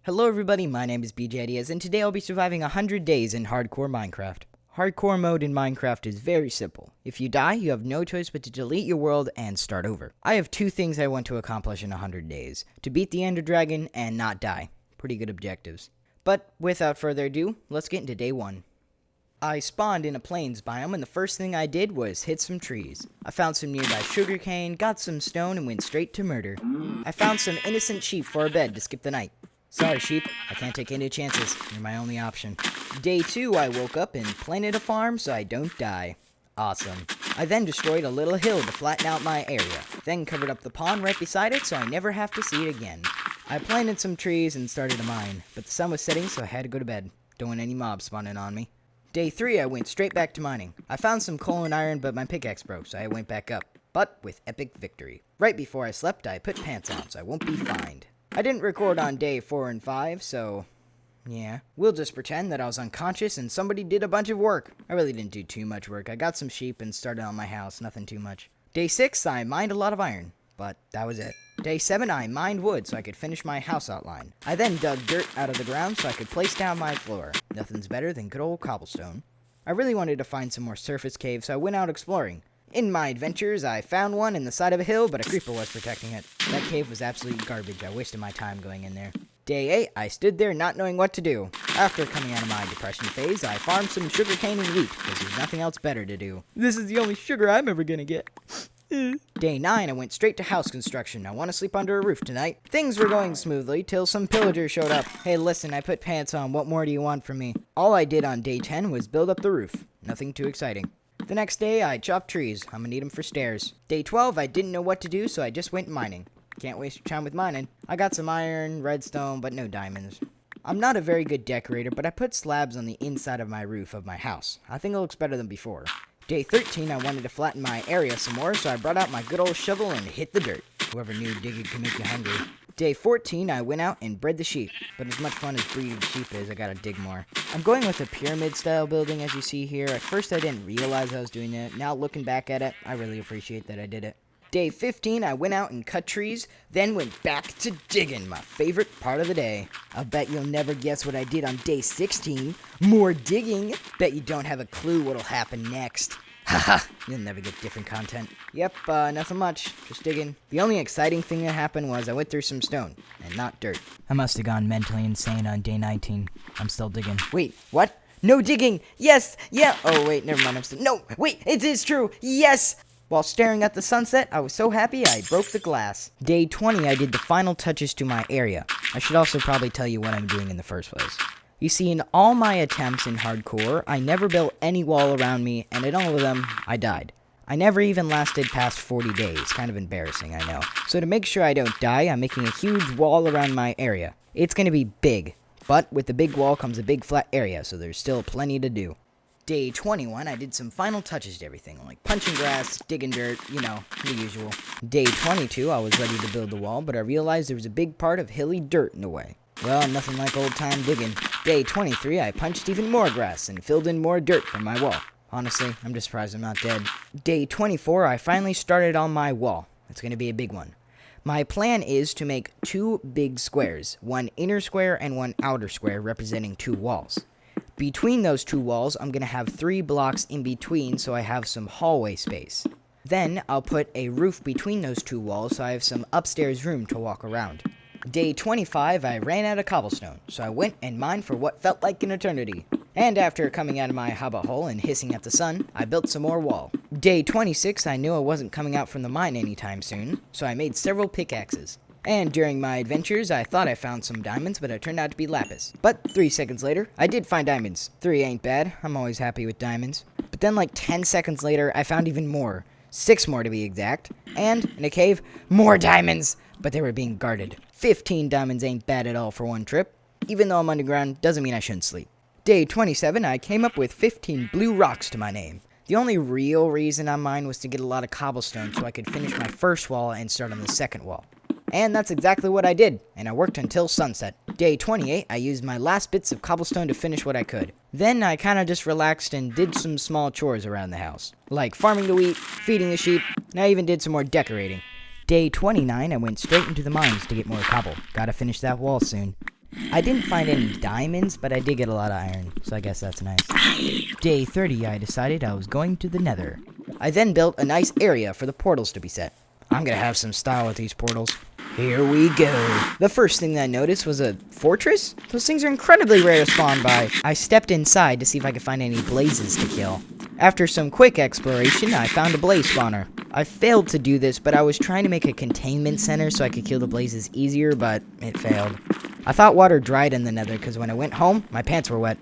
Hello everybody, my name is BJ Ideas, and today I'll be surviving 100 days in hardcore Minecraft. Hardcore mode in Minecraft is very simple. If you die, you have no choice but to delete your world and start over. I have two things I want to accomplish in 100 days. To beat the Ender Dragon and not die. Pretty good objectives. But without further ado, let's get into day 1. I spawned in a plains biome, and the first thing I did was hit some trees. I found some nearby sugarcane, got some stone, and went straight to murder. I found some innocent sheep for a bed to skip the night. Sorry, sheep. I can't take any chances. You're my only option. Day 2, I woke up and planted a farm so I don't die. Awesome. I then destroyed a little hill to flatten out my area. Then covered up the pond right beside it so I never have to see it again. I planted some trees and started a mine, but the sun was setting so I had to go to bed. Don't want any mobs spawning on me. Day 3, I went straight back to mining. I found some coal and iron, but my pickaxe broke, so I went back up. But with epic victory. Right before I slept, I put pants on so I won't be fined. I didn't record on day 4 and 5, so yeah. We'll just pretend that I was unconscious and somebody did a bunch of work. I really didn't do too much work. I got some sheep and started on my house, nothing too much. Day 6, I mined a lot of iron, but that was it. Day 7, I mined wood so I could finish my house outline. I then dug dirt out of the ground so I could place down my floor. Nothing's better than good old cobblestone. I really wanted to find some more surface caves, so I went out exploring. In my adventures, I found one in the side of a hill, but a creeper was protecting it. That cave was absolute garbage. I wasted my time going in there. Day 8, I stood there not knowing what to do. After coming out of my depression phase, I farmed some sugarcane and wheat, because there's nothing else better to do. This is the only sugar I'm ever gonna get. Day 9, I went straight to house construction. I want to sleep under a roof tonight. Things were going smoothly till some pillagers showed up. Hey, listen, I put pants on. What more do you want from me? All I did on day 10 was build up the roof. Nothing too exciting. The next day, I chopped trees. I'm gonna need them for stairs. Day 12, I didn't know what to do, so I just went mining. Can't waste your time with mining. I got some iron, redstone, but no diamonds. I'm not a very good decorator, but I put slabs on the inside of my roof of my house. I think it looks better than before. Day 13, I wanted to flatten my area some more, so I brought out my good old shovel and hit the dirt. Whoever knew digging could make you hungry. Day 14, I went out and bred the sheep. But as much fun as breeding sheep is, I gotta dig more. I'm going with a pyramid-style building, as you see here. At first, I didn't realize I was doing it. Now, looking back at it, I really appreciate that I did it. Day 15, I went out and cut trees, then went back to digging, my favorite part of the day. I'll bet you'll never guess what I did on day 16. More digging. Bet you don't have a clue what'll happen next. Haha, you'll never get different content. Yep, nothing much. Just digging. The only exciting thing that happened was I went through some stone, and not dirt. I must have gone mentally insane on day 19. I'm still digging. Wait, what? No digging! Yes! Yeah! Oh, wait, never mind, I'm still— No! Wait, it is true! Yes! While staring at the sunset, I was so happy I broke the glass. Day 20, I did the final touches to my area. I should also probably tell you what I'm doing in the first place. You see, in all my attempts in hardcore, I never built any wall around me, and in all of them, I died. I never even lasted past 40 days. Kind of embarrassing, I know. So to make sure I don't die, I'm making a huge wall around my area. It's gonna be big, but with the big wall comes a big flat area, so there's still plenty to do. Day 21, I did some final touches to everything, like punching grass, digging dirt, you know, the usual. Day 22, I was ready to build the wall, but I realized there was a big part of hilly dirt in the way. Well, nothing like old-time digging. Day 23, I punched even more grass and filled in more dirt from my wall. Honestly, I'm just surprised I'm not dead. Day 24, I finally started on my wall. It's going to be a big one. My plan is to make 2 big squares, one inner square and one outer square representing 2 walls. Between those 2 walls, I'm going to have 3 blocks in between so I have some hallway space. Then, I'll put a roof between those 2 walls so I have some upstairs room to walk around. Day 25, I ran out of cobblestone, so I went and mined for what felt like an eternity. And after coming out of my hobbit hole and hissing at the sun, I built some more wall. Day 26, I knew I wasn't coming out from the mine anytime soon, so I made several pickaxes. And during my adventures, I thought I found some diamonds, but it turned out to be lapis. But 3 seconds later, I did find diamonds. 3 ain't bad. I'm always happy with diamonds. But then like 10 seconds later, I found even more. 6 more to be exact. And, in a cave, more diamonds! But they were being guarded. 15 diamonds ain't bad at all for one trip. Even though I'm underground, doesn't mean I shouldn't sleep. Day 27, I came up with 15 blue rocks to my name. The only real reason on mine was to get a lot of cobblestone so I could finish my first wall and start on the second wall. And that's exactly what I did, and I worked until sunset. Day 28, I used my last bits of cobblestone to finish what I could. Then I kinda just relaxed and did some small chores around the house. Like farming the wheat, feeding the sheep, and I even did some more decorating. Day 29, I went straight into the mines to get more cobble. Gotta finish that wall soon. I didn't find any diamonds, but I did get a lot of iron, so I guess that's nice. Day 30, I decided I was going to the Nether. I then built a nice area for the portals to be set. I'm gonna have some style with these portals. Here we go. The first thing that I noticed was a fortress. Those things are incredibly rare to spawn by. I stepped inside to see if I could find any blazes to kill. After some quick exploration, I found a blaze spawner. I failed to do this, but I was trying to make a containment center so I could kill the blazes easier, but it failed. I thought water dried in the Nether because when I went home, my pants were wet.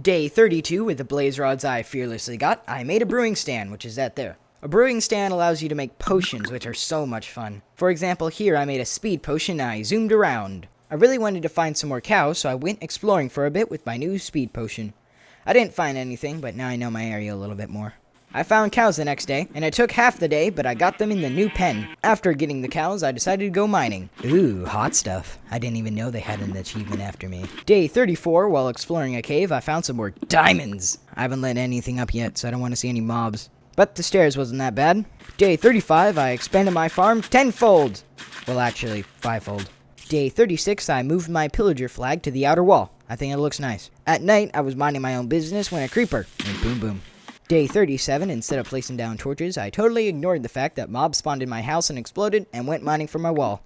Day 32, with the blaze rods I fearlessly got, I made a brewing stand, which is that there. A brewing stand allows you to make potions, which are so much fun. For example, here I made a speed potion and I zoomed around. I really wanted to find some more cows, so I went exploring for a bit with my new speed potion. I didn't find anything, but now I know my area a little bit more. I found cows the next day, and it took half the day, but I got them in the new pen. After getting the cows, I decided to go mining. Ooh, hot stuff. I didn't even know they had an achievement after me. Day 34, while exploring a cave, I found some more diamonds. I haven't lit anything up yet, so I don't want to see any mobs. But the stairs wasn't that bad. Day 35, I expanded my farm tenfold. Well, actually, fivefold. Day 36, I moved my pillager flag to the outer wall. I think it looks nice. At night, I was minding my own business when a creeper went boom boom. Day 37, instead of placing down torches, I totally ignored the fact that mobs spawned in my house and exploded and went mining for my wall.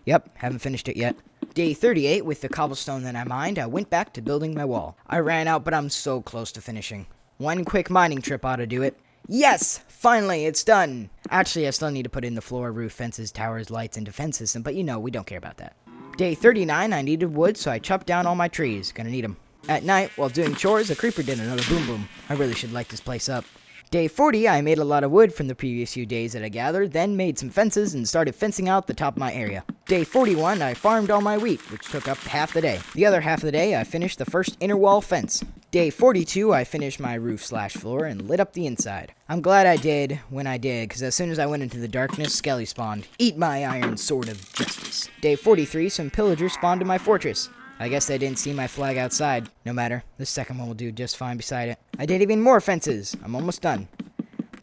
Yep, haven't finished it yet. Day 38, with the cobblestone that I mined, I went back to building my wall. I ran out, but I'm so close to finishing. One quick mining trip ought to do it. Yes! Finally, it's done! Actually, I still need to put in the floor, roof, fences, towers, lights, and defense system, but you know, we don't care about that. Day 39, I needed wood, so I chopped down all my trees. Gonna need them. At night, while doing chores, a creeper did another boom boom. I really should light this place up. Day 40, I made a lot of wood from the previous few days that I gathered, then made some fences and started fencing out the top of my area. Day 41, I farmed all my wheat, which took up half the day. The other half of the day, I finished the first inner wall fence. Day 42, I finished my roof/floor and lit up the inside. I'm glad I did when I did, because as soon as I went into the darkness, Skelly spawned. Eat my iron sword of justice. Day 43, some pillagers spawned in my fortress. I guess they didn't see my flag outside. No matter, the second one will do just fine beside it. I did even more fences. I'm almost done.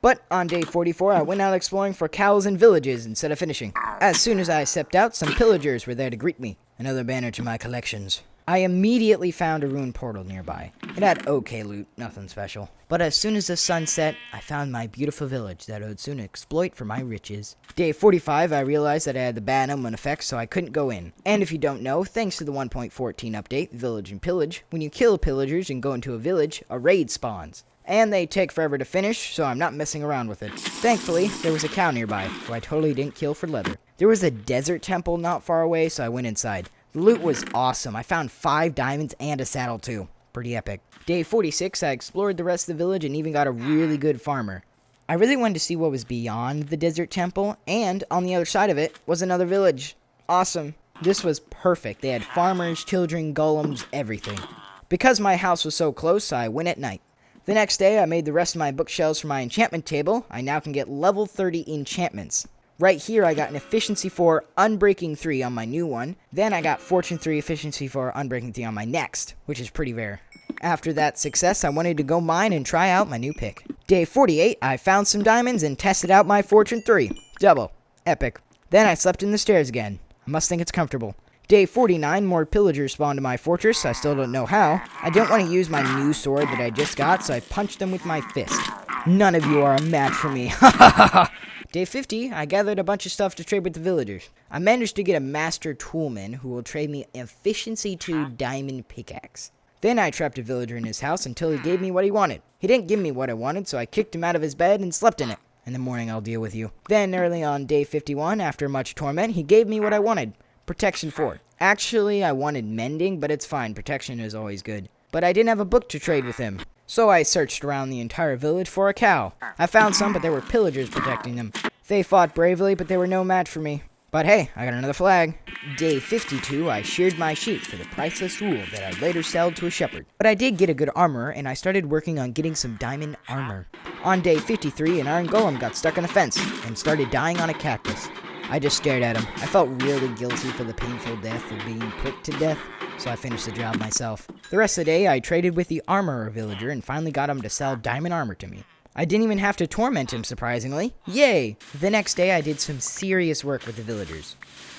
But on day 44, I went out exploring for cows and villages instead of finishing. As soon as I stepped out, some pillagers were there to greet me. Another banner to my collections. I immediately found a ruined portal nearby. It had okay loot, nothing special. But as soon as the sun set, I found my beautiful village that I would soon exploit for my riches. Day 45, I realized that I had the bad omen effect, so I couldn't go in. And if you don't know, thanks to the 1.14 update, Village and Pillage, when you kill pillagers and go into a village, a raid spawns. And they take forever to finish, so I'm not messing around with it. Thankfully, there was a cow nearby, who I totally didn't kill for leather. There was a desert temple not far away, so I went inside. The loot was awesome. I found 5 diamonds and a saddle too. Pretty epic. Day 46, I explored the rest of the village and even got a really good farmer. I really wanted to see what was beyond the desert temple, and on the other side of it was another village. Awesome. This was perfect. They had farmers, children, golems, everything. Because my house was so close, I went at night. The next day, I made the rest of my bookshelves for my enchantment table. I now can get level 30 enchantments. Right here, I got an Efficiency 4, Unbreaking 3 on my new one. Then I got Fortune 3, Efficiency 4, Unbreaking 3 on my next, which is pretty rare. After that success, I wanted to go mine and try out my new pick. Day 48, I found some diamonds and tested out my Fortune 3. Double. Epic. Then I slept in the stairs again. I must think it's comfortable. Day 49, more pillagers spawned in my fortress. I still don't know how. I didn't want to use my new sword that I just got, so I punched them with my fist. None of you are a match for me. Ha ha ha ha! Day 50, I gathered a bunch of stuff to trade with the villagers. I managed to get a master toolman who will trade me Efficiency 2 diamond pickaxe. Then I trapped a villager in his house until he gave me what he wanted. He didn't give me what I wanted, so I kicked him out of his bed and slept in it. In the morning, I'll deal with you. Then, early on day 51, after much torment, he gave me what I wanted. Protection 4. Actually, I wanted mending, but it's fine. Protection is always good. But I didn't have a book to trade with him. So I searched around the entire village for a cow. I found some, but there were pillagers protecting them. They fought bravely, but they were no match for me. But hey, I got another flag. Day 52, I sheared my sheep for the priceless wool that I later sold to a shepherd. But I did get a good armor, and I started working on getting some diamond armor. On day 53, an iron golem got stuck on a fence and started dying on a cactus. I just stared at him. I felt really guilty for the painful death of being pricked to death, so I finished the job myself. The rest of the day, I traded with the armorer villager and finally got him to sell diamond armor to me. I didn't even have to torment him, surprisingly. Yay! The next day, I did some serious work with the villagers.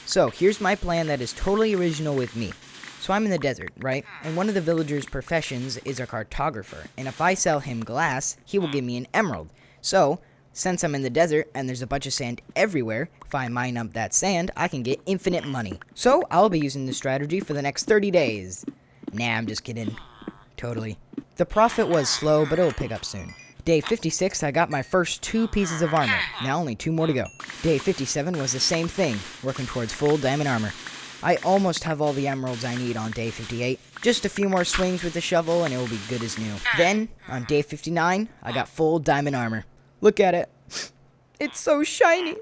So, here's my plan that is totally original with me. So I'm in the desert, right? And one of the villagers' professions is a cartographer. And if I sell him glass, he will give me an emerald. So, since I'm in the desert and there's a bunch of sand everywhere, if I mine up that sand, I can get infinite money. So, I'll be using this strategy for the next 30 days. Nah, I'm just kidding. Totally. The profit was slow, but it'll pick up soon. Day 56, I got my first 2 pieces of armor. Now only 2 more to go. Day 57 was the same thing, working towards full diamond armor. I almost have all the emeralds I need on day 58. Just a few more swings with the shovel and it will be good as new. Then, on day 59, I got full diamond armor. Look at it. It's so shiny.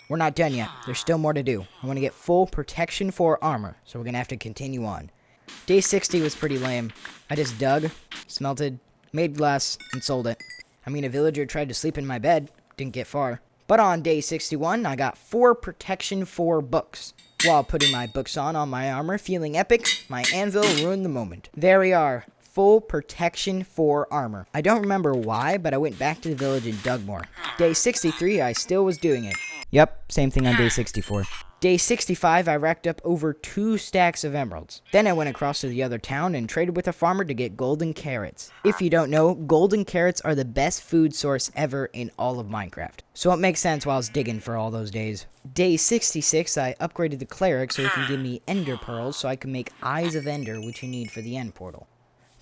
We're not done yet. There's still more to do. I want to get full protection 4 armor, so we're going to have to continue on. Day 60 was pretty lame. I just dug, smelted, made glass, and sold it. I mean, a villager tried to sleep in my bed. Didn't get far. But on day 61, I got 4 protection 4 books. While putting my books on my armor, feeling epic, my anvil ruined the moment. There we are. Full protection 4 armor. I don't remember why, but I went back to the village and dug more. Day 63, I still was doing it. Yep, same thing on day 64. Day 65, I racked up over 2 stacks of emeralds. Then I went across to the other town and traded with a farmer to get golden carrots. If you don't know, golden carrots are the best food source ever in all of Minecraft. So it makes sense why I was digging for all those days. Day 66, I upgraded the cleric so he can give me ender pearls so I can make eyes of ender, which you need for the end portal.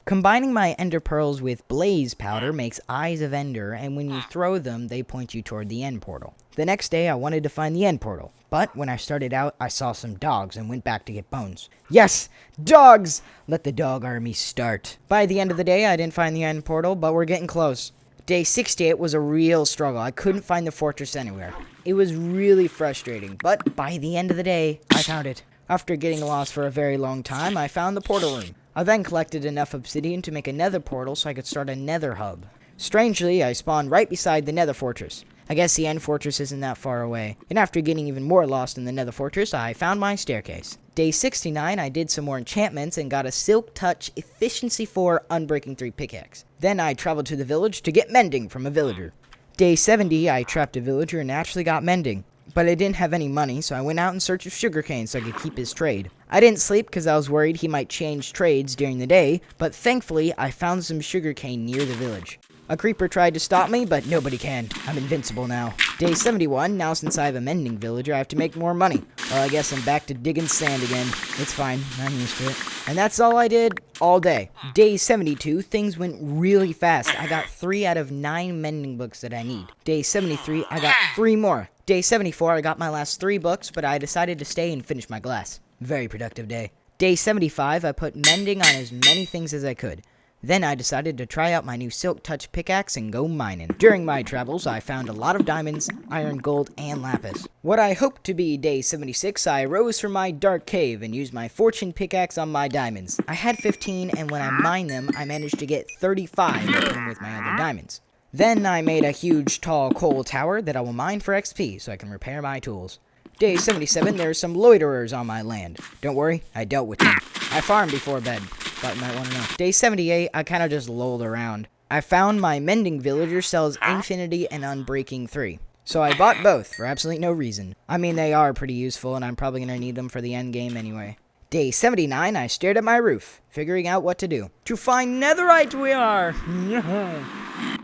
Combining my ender pearls with blaze powder makes eyes of ender, and when you throw them, they point you toward the end portal. The next day, I wanted to find the end portal, but when I started out, I saw some dogs and went back to get bones. Yes! Dogs! Let the dog army start. By the end of the day, I didn't find the end portal, but we're getting close. Day 68 was a real struggle. I couldn't find the fortress anywhere. It was really frustrating, but by the end of the day, I found it. After getting lost for a very long time, I found the portal room. I then collected enough obsidian to make a nether portal so I could start a nether hub. Strangely, I spawned right beside the nether fortress. I guess the end fortress isn't that far away. And after getting even more lost in the nether fortress, I found my staircase. Day 69, I did some more enchantments and got a Silk Touch Efficiency 4 Unbreaking 3 pickaxe. Then I traveled to the village to get mending from a villager. Day 70, I trapped a villager and actually got mending. But I didn't have any money, so I went out in search of sugarcane so I could keep his trade. I didn't sleep because I was worried he might change trades during the day, but thankfully I found some sugarcane near the village. A creeper tried to stop me, but nobody can. I'm invincible now. Day 71, now since I have a mending villager, I have to make more money. Well, I guess I'm back to digging sand again. It's fine, I'm used to it. And that's all I did all day. Day 72, things went really fast. I got 3 out of 9 mending books that I need. Day 73, I got 3 more. Day 74, I got my last 3 books, but I decided to stay and finish my glass. Very productive day. Day 75, I put mending on as many things as I could. Then I decided to try out my new Silk Touch pickaxe and go mining. During my travels, I found a lot of diamonds, iron, gold, and lapis. What I hoped to be day 76, I rose from my dark cave and used my fortune pickaxe on my diamonds. I had 15, and when I mined them, I managed to get 35 open with my other diamonds. Then I made a huge, tall coal tower that I will mine for XP so I can repair my tools. Day 77, there are some loiterers on my land. Don't worry, I dealt with them. I farmed before bed. Thought you might want to know. Day 78, I kind of just lolled around. I found my mending villager sells Infinity and Unbreaking 3. So I bought both for absolutely no reason. I mean, they are pretty useful, and I'm probably going to need them for the end game anyway. Day 79, I stared at my roof, figuring out what to do. To find netherite we are!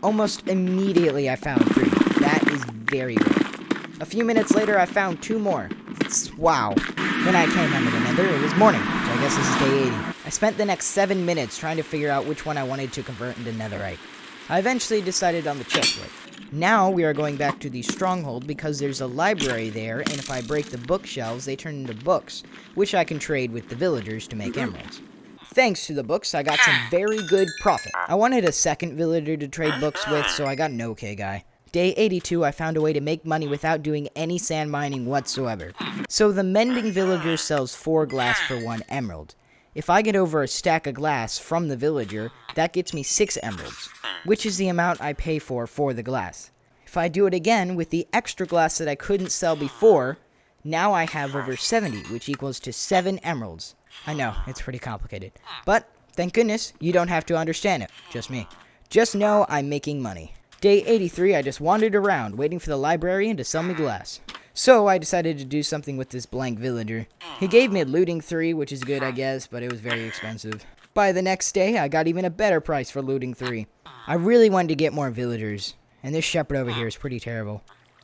Almost immediately I found 3. That is very rare. A few minutes later, I found 2 more. Wow. When I came under the nether, it was morning, so I guess this is day 80. I spent the next 7 minutes trying to figure out which one I wanted to convert into netherite. I eventually decided on the chestplate. Now we are going back to the stronghold because there's a library there, and if I break the bookshelves, they turn into books, which I can trade with the villagers to make emeralds. Thanks to the books, I got some very good profit. I wanted a second villager to trade books with, so I got an okay guy. Day 82, I found a way to make money without doing any sand mining whatsoever. So the mending villager sells 4 glass for 1 emerald. If I get over a stack of glass from the villager, that gets me 6 emeralds, which is the amount I pay for the glass. If I do it again with the extra glass that I couldn't sell before, now I have over 70, which equals to 7 emeralds. I know, it's pretty complicated. But, thank goodness, you don't have to understand it. Just me. Just know I'm making money. Day 83, I just wandered around, waiting for the librarian to sell me glass. So I decided to do something with this blank villager. He gave me a looting 3, which is good, I guess, but it was very expensive. By the next day, I got even a better price for looting 3. I really wanted to get more villagers, and this shepherd over here is pretty terrible.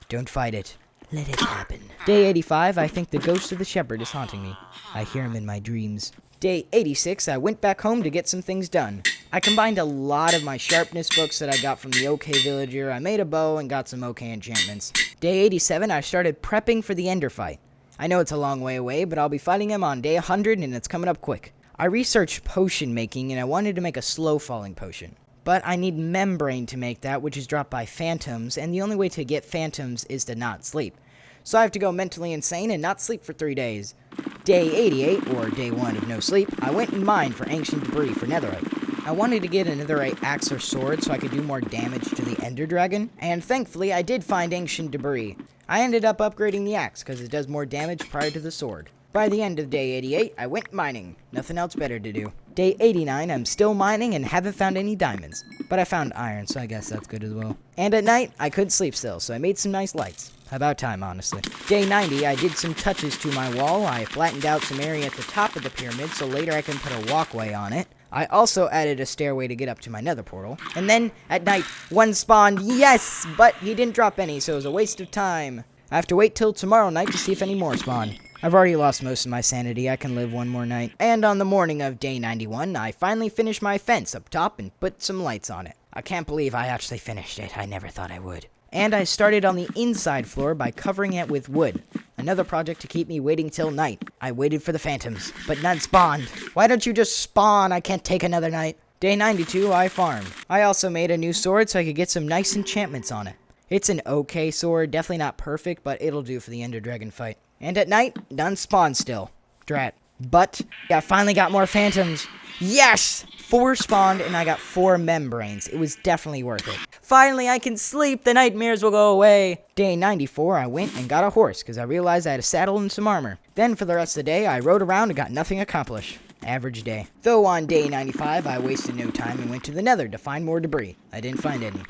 Don't fight it. Let it happen. Day 85, I think the ghost of the shepherd is haunting me. I hear him in my dreams. Day 86, I went back home to get some things done. I combined a lot of my sharpness books that I got from the OK villager. I made a bow and got some OK enchantments. Day 87, I started prepping for the Ender fight. I know it's a long way away, but I'll be fighting him on day 100 and it's coming up quick. I researched potion making and I wanted to make a slow falling potion. But I need membrane to make that, which is dropped by phantoms, and the only way to get phantoms is to not sleep. So I have to go mentally insane and not sleep for 3 days. Day 88, or day 1 of no sleep, I went and mined for ancient debris for netherite. I wanted to get a netherite axe or sword so I could do more damage to the ender dragon, and thankfully I did find ancient debris. I ended up upgrading the axe because it does more damage prior to the sword. By the end of day 88, I went mining. Nothing else better to do. Day 89, I'm still mining and haven't found any diamonds. But I found iron, so I guess that's good as well. And at night, I couldn't sleep still, so I made some nice lights. About time, honestly. Day 90, I did some touches to my wall. I flattened out some area at the top of the pyramid, so later I can put a walkway on it. I also added a stairway to get up to my nether portal. And then, at night, one spawned, yes! But he didn't drop any, so it was a waste of time. I have to wait till tomorrow night to see if any more spawn. I've already lost most of my sanity. I can live one more night. And on the morning of day 91, I finally finished my fence up top and put some lights on it. I can't believe I actually finished it. I never thought I would. And I started on the inside floor by covering it with wood. Another project to keep me waiting till night. I waited for the phantoms, but none spawned. Why don't you just spawn? I can't take another night. Day 92, I farmed. I also made a new sword so I could get some nice enchantments on it. It's an okay sword, definitely not perfect, but it'll do for the Ender Dragon fight. And at night, none spawned still. Drat. But I finally got more phantoms. Yes! 4 spawned and I got 4 membranes. It was definitely worth it. Finally, I can sleep. The nightmares will go away. Day 94, I went and got a horse because I realized I had a saddle and some armor. Then for the rest of the day, I rode around and got nothing accomplished. Average day. Though on day 95, I wasted no time and went to the Nether to find more debris. I didn't find any.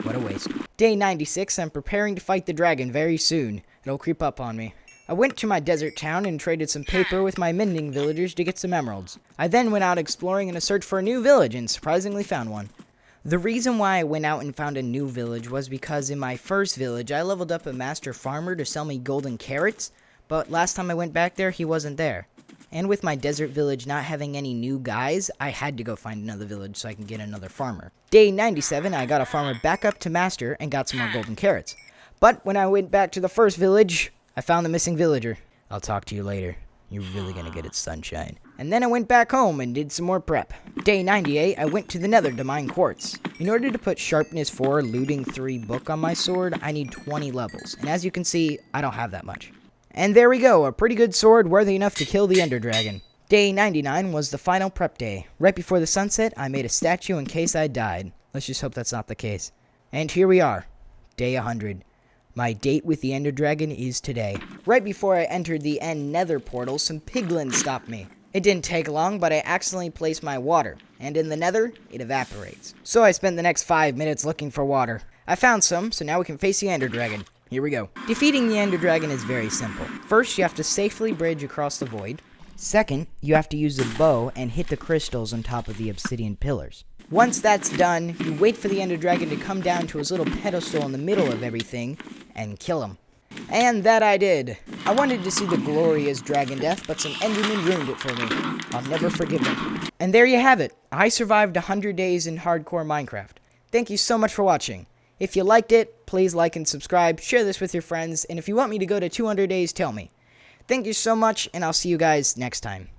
What a waste. Day 96, I'm preparing to fight the dragon very soon. It'll creep up on me. I went to my desert town and traded some paper with my mending villagers to get some emeralds. I then went out exploring in a search for a new village and surprisingly found one. The reason why I went out and found a new village was because in my first village I leveled up a master farmer to sell me golden carrots, but last time I went back there he wasn't there. And with my desert village not having any new guys, I had to go find another village so I can get another farmer. Day 97, I got a farmer back up to master and got some more golden carrots. But when I went back to the first village, I found the missing villager. I'll talk to you later. You're really gonna get it, sunshine. And then I went back home and did some more prep. Day 98, I went to the Nether to mine quartz. In order to put sharpness 4, looting 3 book on my sword, I need 20 levels. And as you can see, I don't have that much. And there we go, a pretty good sword worthy enough to kill the Ender Dragon. Day 99 was the final prep day. Right before the sunset, I made a statue in case I died. Let's just hope that's not the case. And here we are, day 100. My date with the Ender Dragon is today. Right before I entered the End Nether portal, some piglins stopped me. It didn't take long, but I accidentally placed my water, and in the Nether, it evaporates. So I spent the next 5 minutes looking for water. I found some, so now we can face the Ender Dragon. Here we go. Defeating the Ender Dragon is very simple. First, you have to safely bridge across the void. Second, you have to use a bow and hit the crystals on top of the obsidian pillars. Once that's done, you wait for the Ender Dragon to come down to his little pedestal in the middle of everything and kill him. And that I did. I wanted to see the glorious dragon death, but some Endermen ruined it for me. I'll never forgive them. And there you have it. I survived 100 days in hardcore Minecraft. Thank you so much for watching. If you liked it, please like and subscribe, share this with your friends, and if you want me to go to 200 days, tell me. Thank you so much, and I'll see you guys next time.